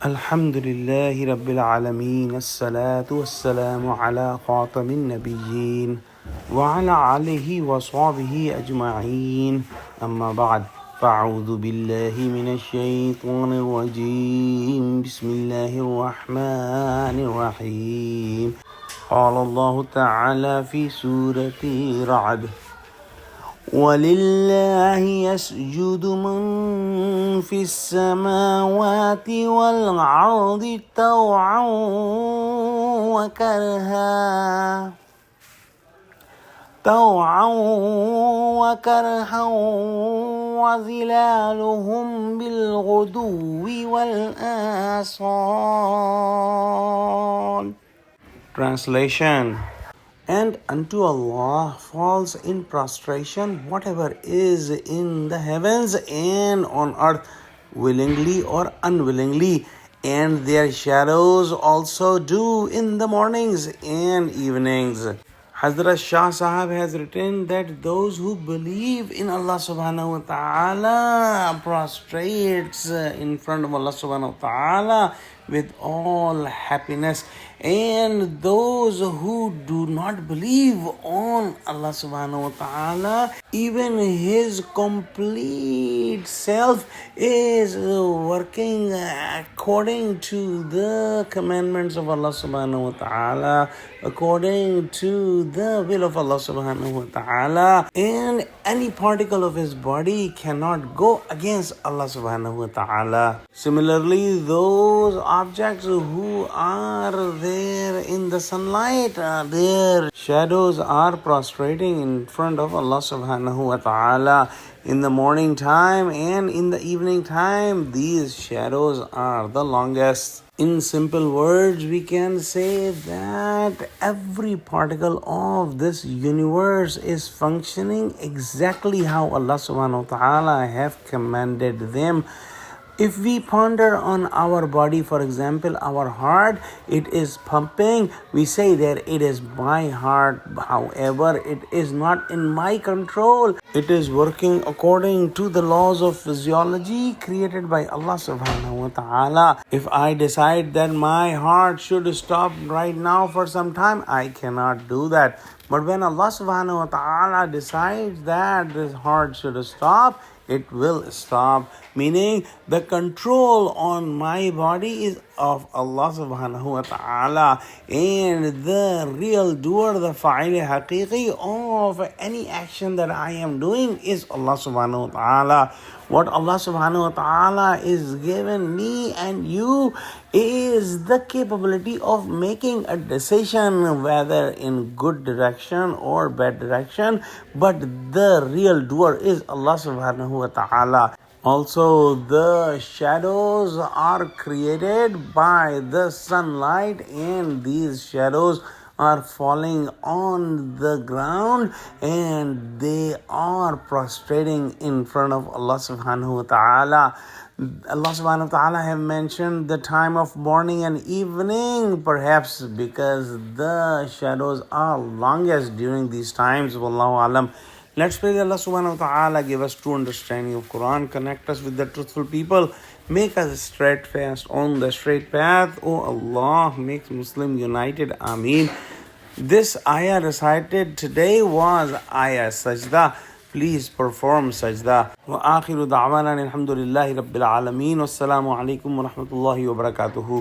الحمد لله رب العالمين الصلاة والسلام على خاتم النبيين وعلى آله وصحبه أجمعين أما بعد فأعوذ بالله من الشيطان الرجيم بسم الله الرحمن الرحيم قال الله تعالى في سورة رعد ولله يسجد من في السماوات والأرض طوعا وكرها وظلالهم بالغدو والآصال. Translation. And unto Allah falls in prostration whatever is in the heavens and on earth, willingly or unwillingly, and their shadows also do in the mornings and evenings. Hazrat Shah Sahab has written that those who believe in Allah subhanahu wa ta'ala prostrates in front of Allah subhanahu wa ta'ala with all happiness, and those who do not believe on Allah subhanahu wa ta'ala, even his complete self is working according to the commandments of Allah subhanahu wa ta'ala, according to the will of Allah subhanahu wa ta'ala, and any particle of his body cannot go against Allah subhanahu wa ta'ala. Similarly, those objects who are there in the sunlight, their shadows are prostrating in front of Allah subhanahu wa ta'ala. In the morning time and in the evening time, these shadows are the longest. In simple words, we can say that every particle of this universe is functioning exactly how Allah subhanahu wa ta'ala have commanded them. If we ponder on our body, for example, our heart, it is pumping. We say that it is my heart. However, it is not in my control. It is working according to the laws of physiology created by Allah subhanahu wa ta'ala. If I decide that my heart should stop right now for some time, I cannot do that. But when Allah subhanahu wa ta'ala decides that this heart should stop, it will stop. Meaning the control on my body is of Allah subhanahu wa ta'ala, and the real doer, the fa'il haqiqi of any action that I am doing is Allah subhanahu wa ta'ala. What Allah subhanahu wa ta'ala is given me and you is the capability of making a decision whether in good direction or bad direction, but the real doer is Allah subhanahu wa ta'ala. Also, the shadows are created by the sunlight, and these shadows are falling on the ground and they are prostrating in front of Allah subhanahu wa ta'ala. Allah subhanahu wa ta'ala have mentioned the time of morning and evening, perhaps because the shadows are longest during these times. Wallahu alam. Let's pray that Allah subhanahu wa ta'ala give us true understanding of Quran, connect us with the truthful people, make us steadfast on the straight path. Oh Allah, make Muslim united. Ameen. This ayah recited today was ayah sajda. Please perform sajda. Wa akhiru da'wana alhamdulillahi rabbil alameen. Wassalamu alaikum wa rahmatullahi wa barakatuhu.